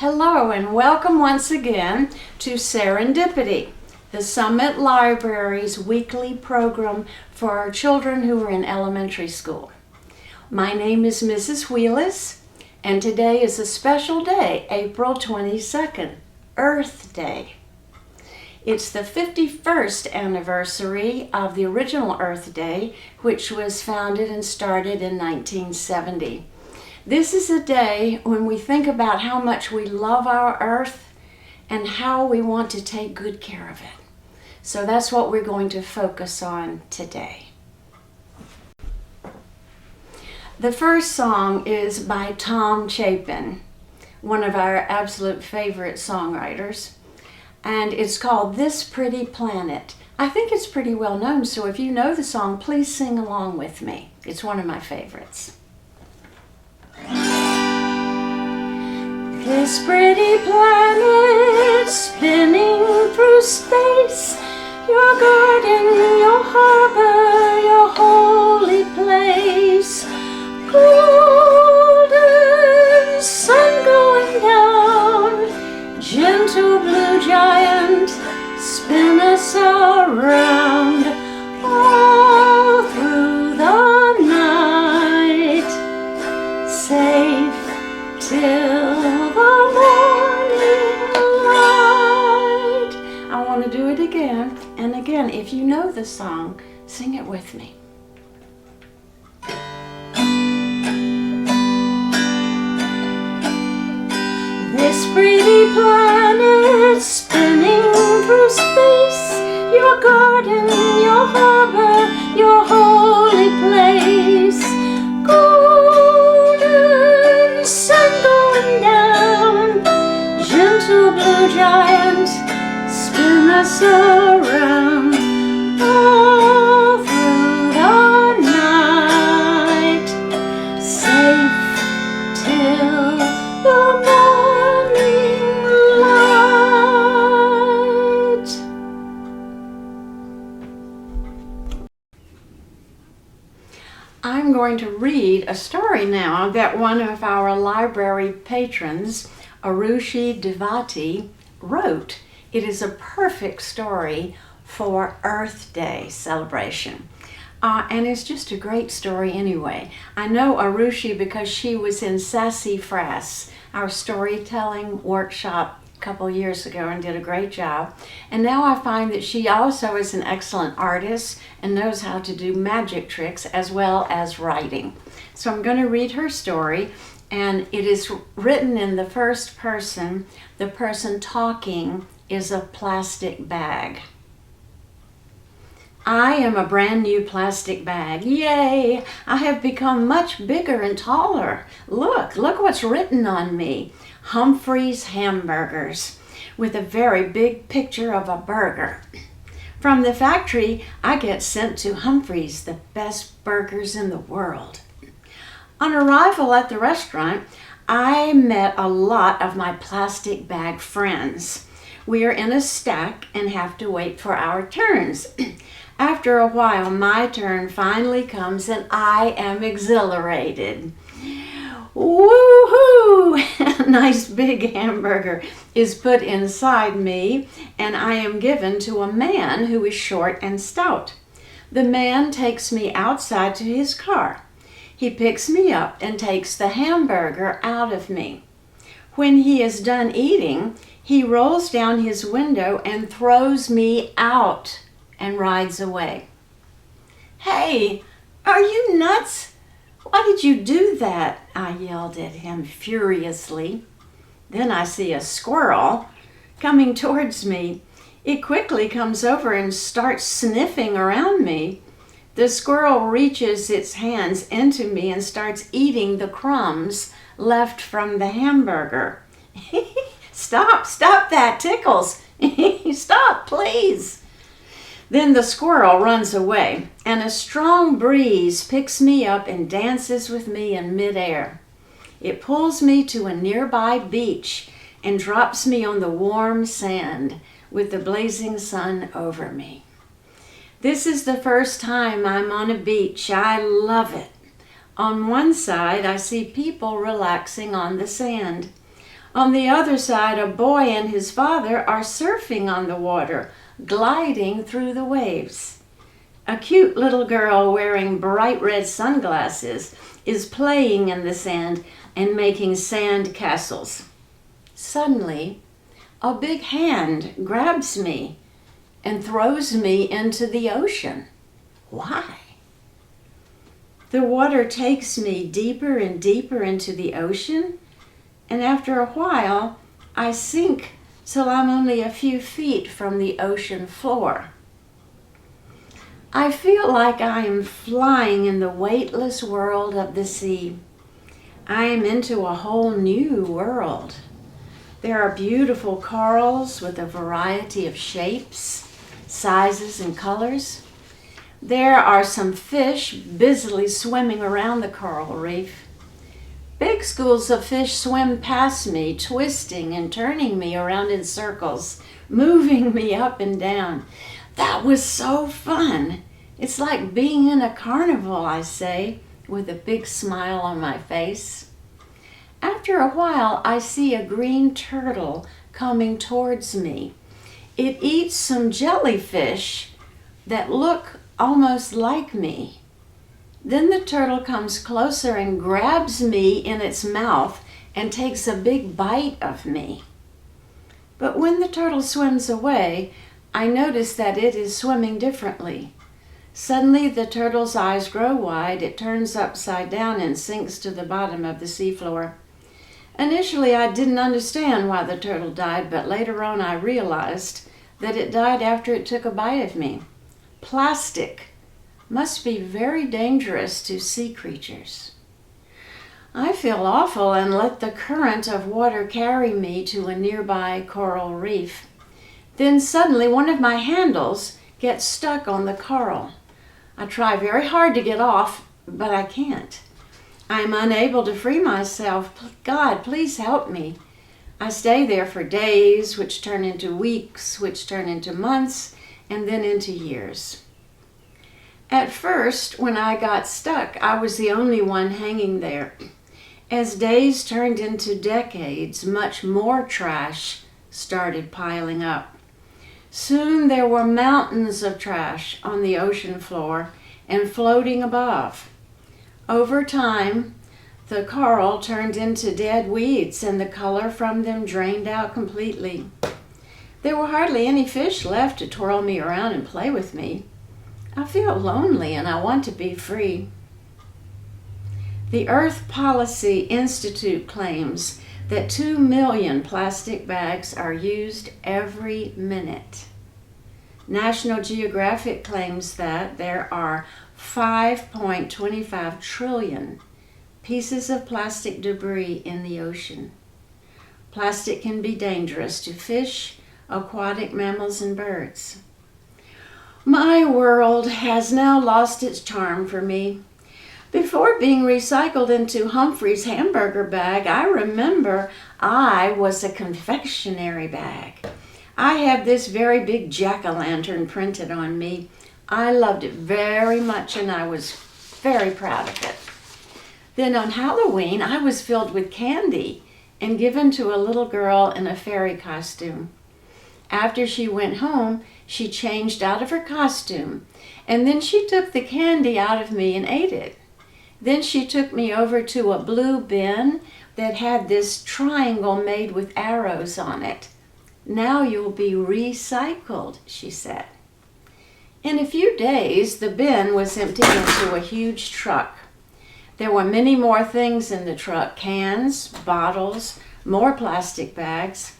Hello and welcome once again to Serendipity, the Summit Library's weekly program for our children who are in elementary school. My name is Mrs. Wheelis, and today is a special day, April 22nd, Earth Day. It's the 51st anniversary of the original Earth Day, which was founded and started in 1970. This is a day when we think about how much we love our Earth and how we want to take good care of it. So that's what we're going to focus on today. The first song is by Tom Chapin, one of our absolute favorite songwriters, and it's called This Pretty Planet. I think it's pretty well known, so if you know the song, please sing along with me. It's one of my favorites. This pretty planet spinning through space, your garden, your harbor, your holy place. Golden sun going down, gentle blue giant, spin us around all through the night, safe till the morning light. I want to do it again and again. If you know the song, sing it with me. This pretty planet spinning through space, your garden, your harbor, your holy place. Golden sun going down, gentle blue giant, spin us around all through the night, safe till the morning light. I'm going to read a story now that one of our library patrons, Arushi Devati, wrote. It is a perfect story for Earth Day celebration. And it's just a great story anyway. I know Arushi because she was in Sassafras, our storytelling workshop a couple years ago, and did a great job. And now I find that she also is an excellent artist and knows how to do magic tricks as well as writing. So I'm going to read her story, and it is written in the first person. The person talking is a plastic bag. I am a brand new plastic bag. Yay! I have become much bigger and taller. Look what's written on me. Humphrey's Hamburgers, with a very big picture of a burger. From the factory, I get sent to Humphrey's, the best burgers in the world. On arrival at the restaurant, I met a lot of my plastic bag friends. We are in a stack and have to wait for our turns. After a while, my turn finally comes and I am exhilarated. Woohoo! A nice big hamburger is put inside me, and I am given to a man who is short and stout. The man takes me outside to his car. He picks me up and takes the hamburger out of me. When he is done eating, he rolls down his window and throws me out and rides away. Hey, are you nuts? Why did you do that? I yelled at him furiously. Then I see a squirrel coming towards me. It quickly comes over and starts sniffing around me. The squirrel reaches its hands into me and starts eating the crumbs left from the hamburger. Stop that, tickles. Stop, please. Then the squirrel runs away, and a strong breeze picks me up and dances with me in midair. It pulls me to a nearby beach and drops me on the warm sand with the blazing sun over me. This is the first time I'm on a beach. I love it. On one side, I see people relaxing on the sand. On the other side, a boy and his father are surfing on the water, gliding through the waves. A cute little girl wearing bright red sunglasses is playing in the sand and making sand castles. Suddenly, a big hand grabs me and throws me into the ocean. Why? The water takes me deeper and deeper into the ocean, and after a while, I sink till I'm only a few feet from the ocean floor. I feel like I am flying in the weightless world of the sea. I am into a whole new world. There are beautiful corals with a variety of shapes, sizes, and colors. There are some fish busily swimming around the coral reef. Big schools of fish swim past me, twisting and turning me around in circles, moving me up and down. That was so fun. It's like being in a carnival, I say, with a big smile on my face. After a while, I see a green turtle coming towards me. It eats some jellyfish that look almost like me. Then the turtle comes closer and grabs me in its mouth and takes a big bite of me. But when the turtle swims away, I notice that it is swimming differently. Suddenly the turtle's eyes grow wide, it turns upside down and sinks to the bottom of the seafloor. Initially I didn't understand why the turtle died, but later on I realized that it died after it took a bite of me. Plastic must be very dangerous to sea creatures. I feel awful and let the current of water carry me to a nearby coral reef. Then suddenly one of my handles gets stuck on the coral. I try very hard to get off, but I can't. I'm unable to free myself. God, please help me. I stay there for days, which turn into weeks, which turn into months, and then into years. At first, when I got stuck, I was the only one hanging there. As days turned into decades, much more trash started piling up. Soon there were mountains of trash on the ocean floor and floating above. Over time, the coral turned into dead weeds and the color from them drained out completely. There were hardly any fish left to twirl me around and play with me. I feel lonely and I want to be free. The Earth Policy Institute claims that 2 million plastic bags are used every minute. National Geographic claims that there are 5.25 trillion pieces of plastic debris in the ocean. Plastic can be dangerous to fish, aquatic mammals, and birds. My world has now lost its charm for me. Before being recycled into Humphrey's hamburger bag, I remember I was a confectionery bag. I have this very big jack-o'-lantern printed on me. I loved it very much and I was very proud of it. Then on Halloween, I was filled with candy and given to a little girl in a fairy costume. After she went home, she changed out of her costume, and then she took the candy out of me and ate it. Then she took me over to a blue bin that had this triangle made with arrows on it. Now you'll be recycled, she said. In a few days, the bin was emptied into a huge truck. There were many more things in the truck: cans, bottles, more plastic bags.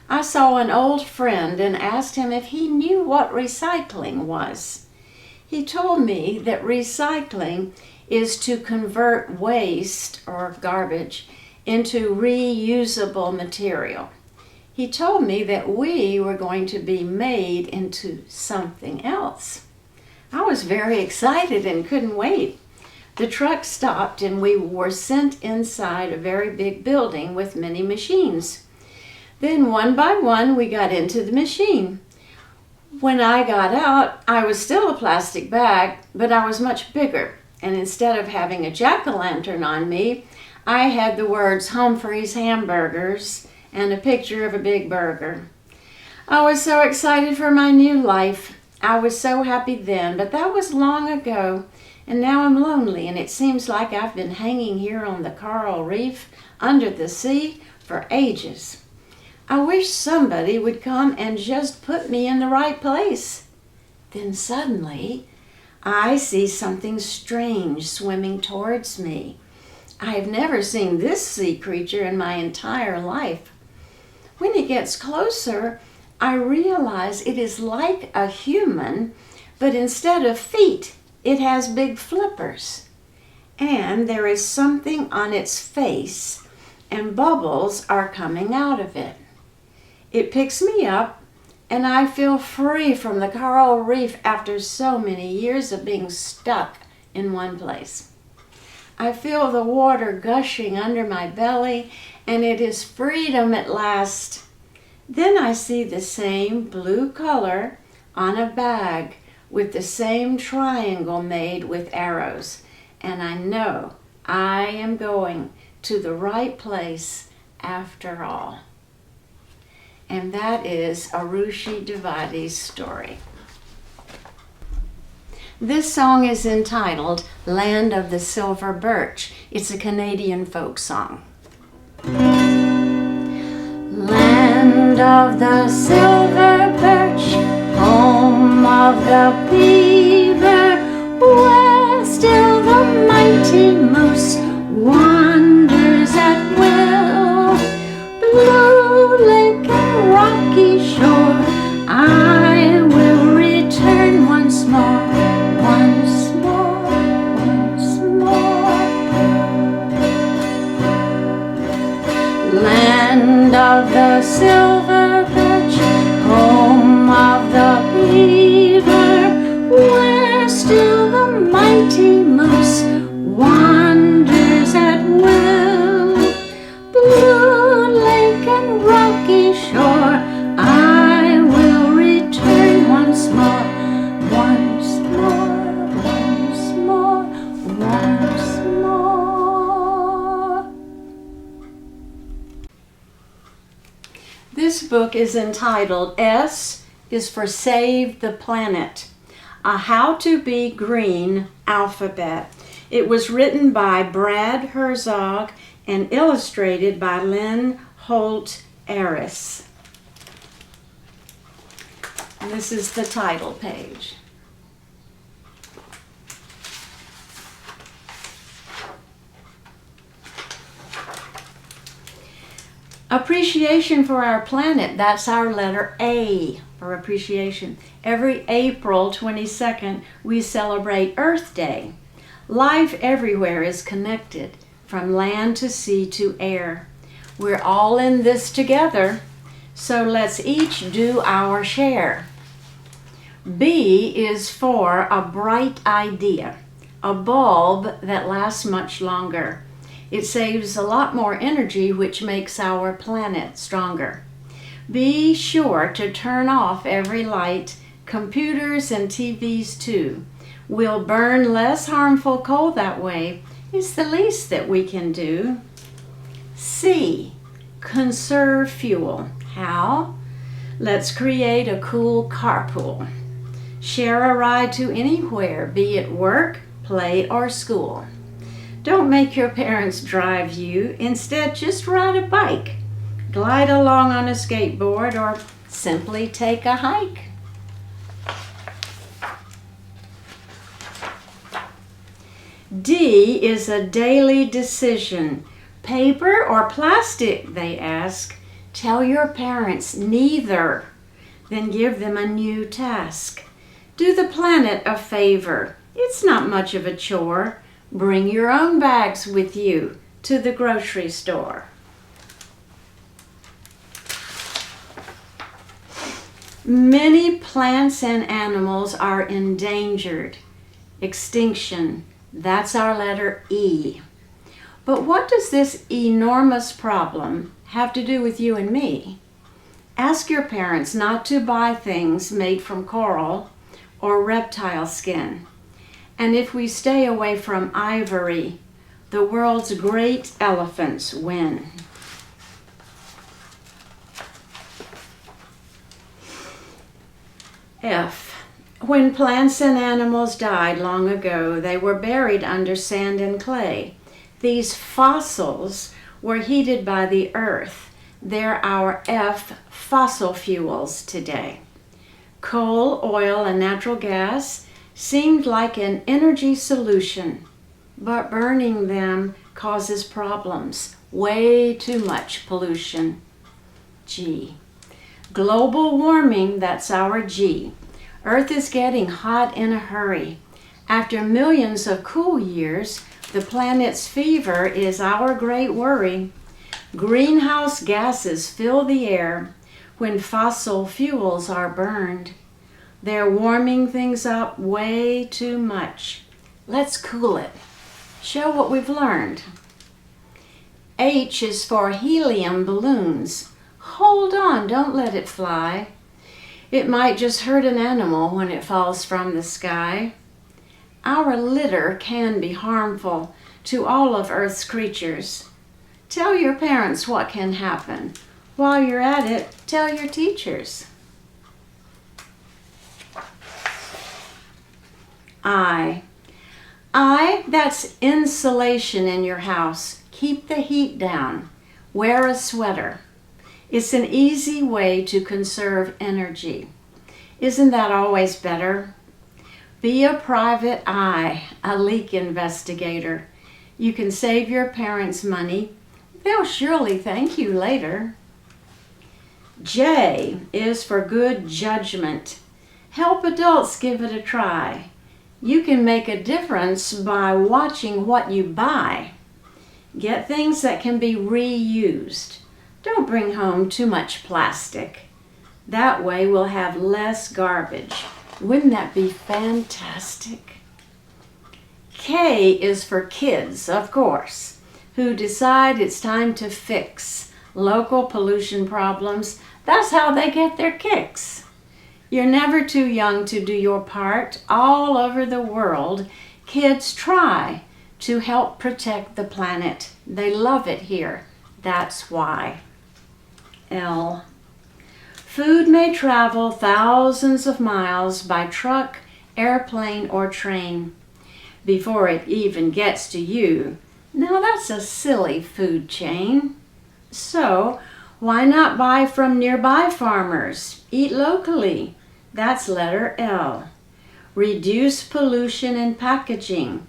I saw an old friend and asked him if he knew what recycling was. He told me that recycling is to convert waste or garbage into reusable material. He told me that we were going to be made into something else. I was very excited and couldn't wait. The truck stopped and we were sent inside a very big building with many machines. Then one by one we got into the machine. When I got out, I was still a plastic bag, but I was much bigger. And instead of having a jack-o'-lantern on me, I had the words Humphrey's Hamburgers and a picture of a big burger. I was so excited for my new life. I was so happy then, but that was long ago, and now I'm lonely, and it seems like I've been hanging here on the coral reef under the sea for ages. I wish somebody would come and just put me in the right place. Then suddenly, I see something strange swimming towards me. I have never seen this sea creature in my entire life. When it gets closer, I realize it is like a human, but instead of feet, it has big flippers. And there is something on its face, and bubbles are coming out of it. It picks me up, and I feel free from the coral reef after so many years of being stuck in one place. I feel the water gushing under my belly, and it is freedom at last. Then I see the same blue color on a bag with the same triangle made with arrows, and I know I am going to the right place after all. And that is Arushi Devadi's story. This song is entitled Land of the Silver Birch. It's a Canadian folk song. Land of the silver birch, home of the beaver, where still the mighty moose wanders at will. Blue lake and rocky shore, I will return once more, once more, once more. Land of the silver birch, home of the beaver, where still the mighty moose wanders at will. Blue lake and rocky shore, I will return once more, once more, once more, once more. This book is entitled S is for Save the Planet, a How to Be Green alphabet. It was written by Brad Herzog and illustrated by Lynn Holt Aris. And this is the title page. Appreciation for our planet, that's our letter A for appreciation. Every April 22nd, we celebrate Earth Day. Life everywhere is connected, from land to sea to air. We're all in this together, so let's each do our share. B is for a bright idea, a bulb that lasts much longer. It saves a lot more energy, which makes our planet stronger. Be sure to turn off every light, computers and TVs too. We'll burn less harmful coal that way. It's the least that we can do. C, conserve fuel. How? Let's create a cool carpool. Share a ride to anywhere, be it work, play, or school. Don't make your parents drive you. Instead, just ride a bike. Glide along on a skateboard or simply take a hike. D is a daily decision. Paper or plastic, they ask. Tell your parents neither. Then give them a new task. Do the planet a favor. It's not much of a chore. Bring your own bags with you to the grocery store. Many plants and animals are endangered. Extinction, that's our letter E. But what does this enormous problem have to do with you and me? Ask your parents not to buy things made from coral or reptile skin. And if we stay away from ivory, the world's great elephants win. F. When plants and animals died long ago, they were buried under sand and clay. These fossils were heated by the earth. They're our F fossil fuels today. Coal, oil, and natural gas seemed like an energy solution, but burning them causes problems. Way too much pollution. G. Global warming, that's our G. Earth is getting hot in a hurry. After millions of cool years, the planet's fever is our great worry. Greenhouse gases fill the air when fossil fuels are burned. They're warming things up way too much. Let's cool it. Show what we've learned. H is for helium balloons. Hold on, don't let it fly. It might just hurt an animal when it falls from the sky. Our litter can be harmful to all of Earth's creatures. Tell your parents what can happen. While you're at it, tell your teachers. I, that's insulation in your house. Keep the heat down. Wear a sweater. It's an easy way to conserve energy. Isn't that always better? Be a private eye, a leak investigator. You can save your parents money. They'll surely thank you later. J is for good judgment. Help adults give it a try. You can make a difference by watching what you buy. Get things that can be reused. Don't bring home too much plastic. That way we'll have less garbage. Wouldn't that be fantastic? K is for kids, of course, who decide it's time to fix local pollution problems. That's how they get their kicks. You're never too young to do your part. All over the world, kids try to help protect the planet. They love it here. That's why. L. Food may travel thousands of miles by truck, airplane, or train before it even gets to you. Now that's a silly food chain. So why not buy from nearby farmers? Eat locally. That's letter L. Reduce pollution in packaging.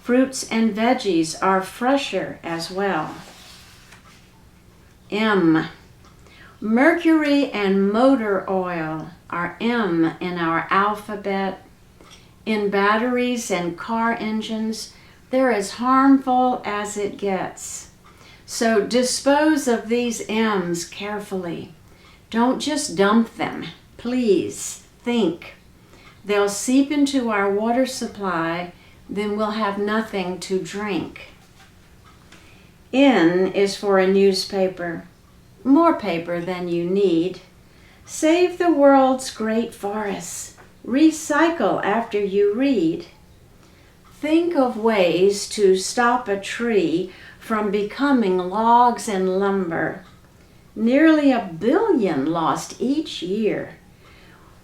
Fruits and veggies are fresher as well. M. Mercury and motor oil are M in our alphabet. In batteries and car engines, they're as harmful as it gets. So dispose of these M's carefully. Don't just dump them. Please think. They'll seep into our water supply, then we'll have nothing to drink. N is for a newspaper. More paper than you need. Save the world's great forests. Recycle after you read. Think of ways to stop a tree from becoming logs and lumber. Nearly 1 billion lost each year.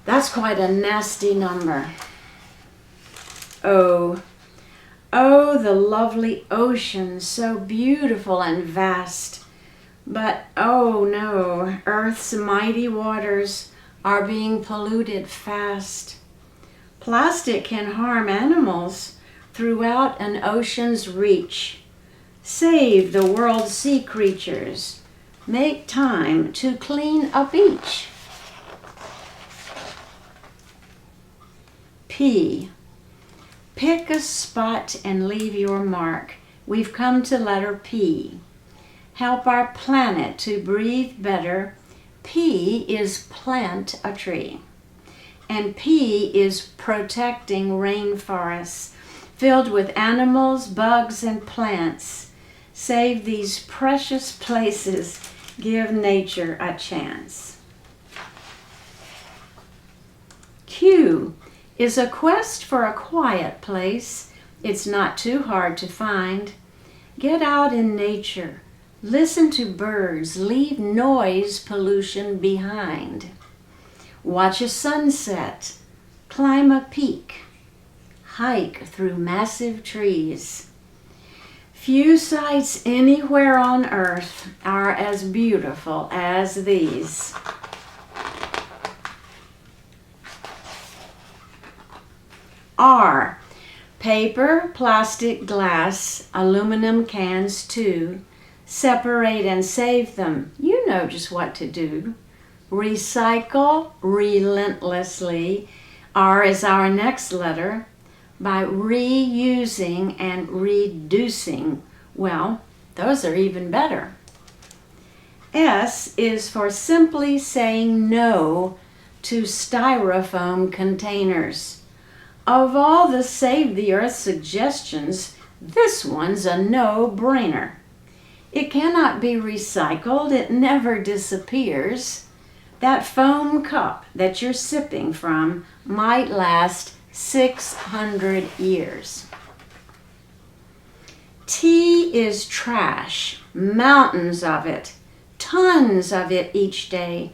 That's quite a nasty number. O. Oh, the lovely ocean, so beautiful and vast. But oh no, Earth's mighty waters are being polluted fast. Plastic can harm animals throughout an ocean's reach. Save the world's sea creatures. Make time to clean a beach. P. Pick a spot and leave your mark. We've come to letter P. Help our planet to breathe better. P is plant a tree. And P is protecting rainforests filled with animals, bugs, and plants. Save these precious places. Give nature a chance. Q is a quest for a quiet place. It's not too hard to find. Get out in nature. Listen to birds. Leave noise pollution behind. watch a sunset, climb a peak, hike through massive trees. Few sights anywhere on earth are as beautiful as these. R. Paper, plastic, glass, aluminum cans too. Separate and save them. You know just what to do. Recycle relentlessly. R is our next letter. By reusing and reducing. Well, those are even better. S is for simply saying no to styrofoam containers. Of all the Save the Earth suggestions, this one's a no-brainer. It cannot be recycled. It never disappears. That foam cup that you're sipping from might last 600 years. T is trash, mountains of it, tons of it each day.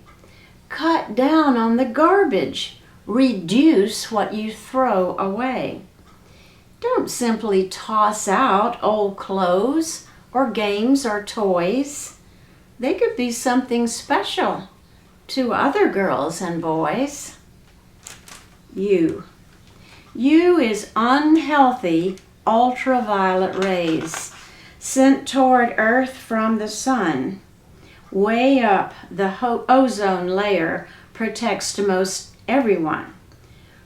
Cut down on the garbage. Reduce what you throw away. Don't simply toss out old clothes or games or toys. They could be something special to other girls and boys. U. U is unhealthy ultraviolet rays sent toward Earth from the sun. Way up, the ozone layer protects most everyone.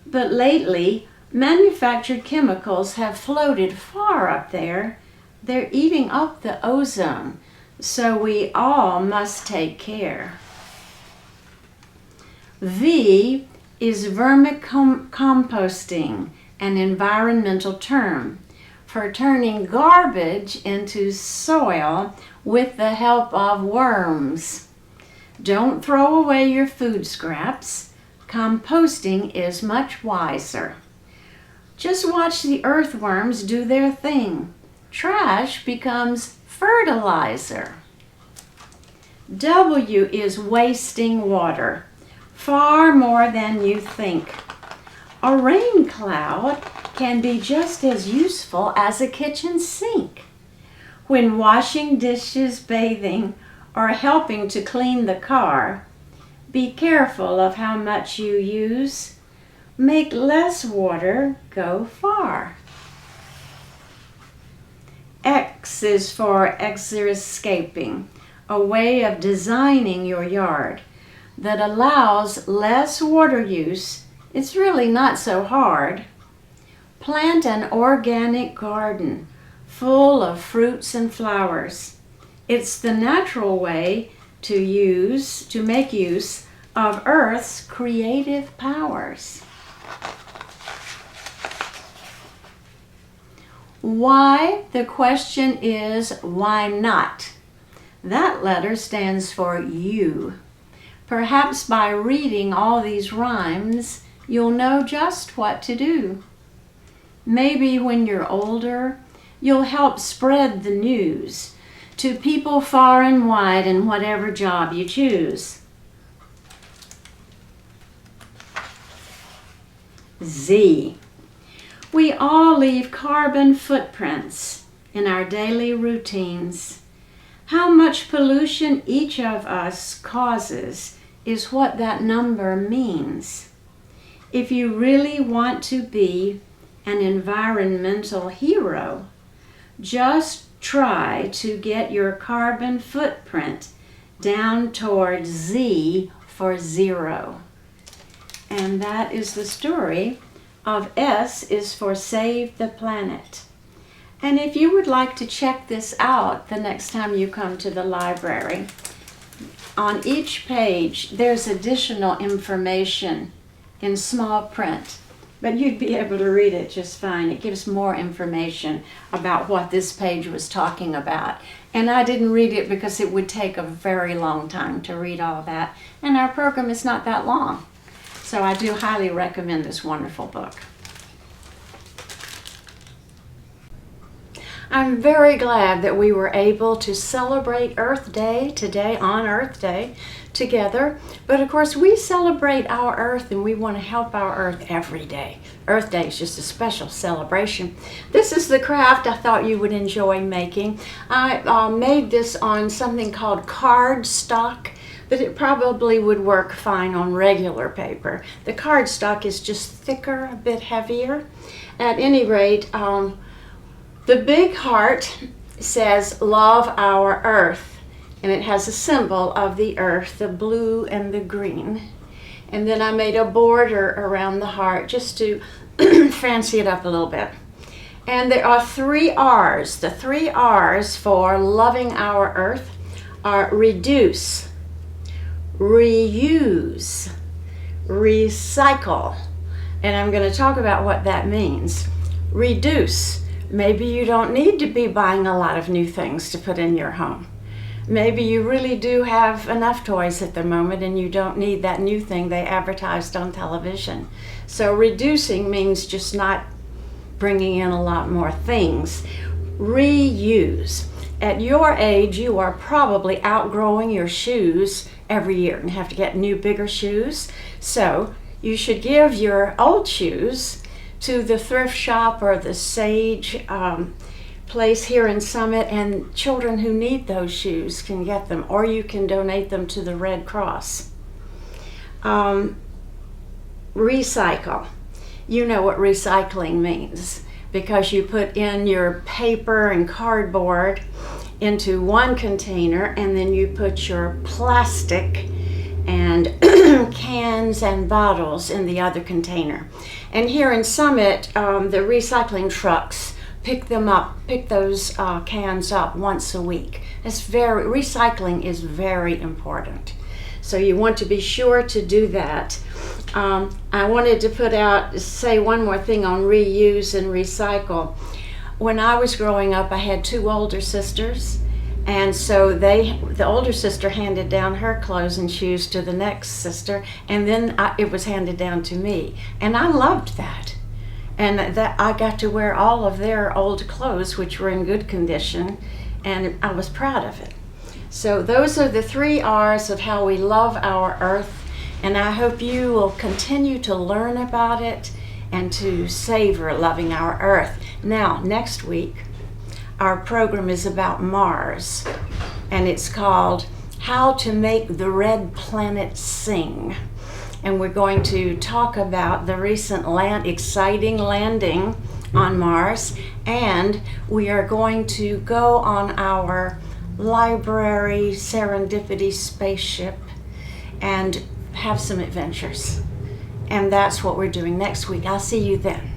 But lately, manufactured chemicals have floated far up there. They're eating up the ozone, so we all must take care. V is vermicomposting, an environmental term for turning garbage into soil with the help of worms. Don't throw away your food scraps. Composting is much wiser. Just watch the earthworms do their thing. Trash becomes fertilizer. W is wasting water, far more than you think. A rain cloud can be just as useful as a kitchen sink. When washing dishes, bathing, or helping to clean the car, be careful of how much you use. Make less water go far. X is for Xrayscaping, a way of designing your yard that allows less water use. It's really not so hard. Plant an organic garden full of fruits and flowers. It's the natural way to make use of Earth's creative powers. Why? The question is, why not? That letter stands for you. Perhaps by reading all these rhymes, you'll know just what to do. Maybe when you're older, you'll help spread the news to people far and wide in whatever job you choose. Z. We all leave carbon footprints in our daily routines. How much pollution each of us causes is what that number means. If you really want to be an environmental hero, just try to get your carbon footprint down towards Z for 0. And that is the story of S is for Save the Planet. And if you would like to check this out the next time you come to the library, on each page there's additional information in small print, but you'd be able to read it just fine. It gives more information about what this page was talking about. And I didn't read it because it would take a very long time to read all that, and our program is not that long. So I do highly recommend this wonderful book. I'm very glad that we were able to celebrate Earth Day today on Earth Day together. But of course, we celebrate our Earth and we want to help our Earth every day. Earth Day is just a special celebration. This is the craft I thought you would enjoy making. I made this on something called cardstock, but it probably would work fine on regular paper. The cardstock is just thicker, a bit heavier. At any rate, the big heart says, "Love our Earth," and it has a symbol of the earth, the blue and the green. And then I made a border around the heart just to fancy it up a little bit. And there are 3 R's. The 3 R's for loving our earth are reduce, reuse, recycle. And I'm going to talk about what that means. Reduce. Maybe you don't need to be buying a lot of new things to put in your home. Maybe you really do have enough toys at the moment and you don't need that new thing they advertised on television. So reducing means just not bringing in a lot more things. Reuse. At your age, you are probably outgrowing your shoes every year and have to get new, bigger shoes. So you should give your old shoes to the thrift shop or the Sage place here in Summit, and children who need those shoes can get them, or you can donate them to the Red Cross. Recycle. You know what recycling means because you put in your paper and cardboard into one container and then you put your plastic and cans and bottles in the other container. And here in Summit, the recycling trucks pick those cans up once a week. Recycling is very important. So you want to be sure to do that. I wanted to say one more thing on reuse and recycle. When I was growing up, I had 2 older sisters. And so the older sister handed down her clothes and shoes to the next sister, and then it was handed down to me. And I loved that. And that I got to wear all of their old clothes, which were in good condition, and I was proud of it. So those are the 3 R's of how we love our earth, and I hope you will continue to learn about it and to savor loving our earth. Now, next week, our program is about Mars, and it's called How to Make the Red Planet Sing. And we're going to talk about the recent exciting landing on Mars, and we are going to go on our library Serendipity spaceship and have some adventures. And that's what we're doing next week. I'll see you then.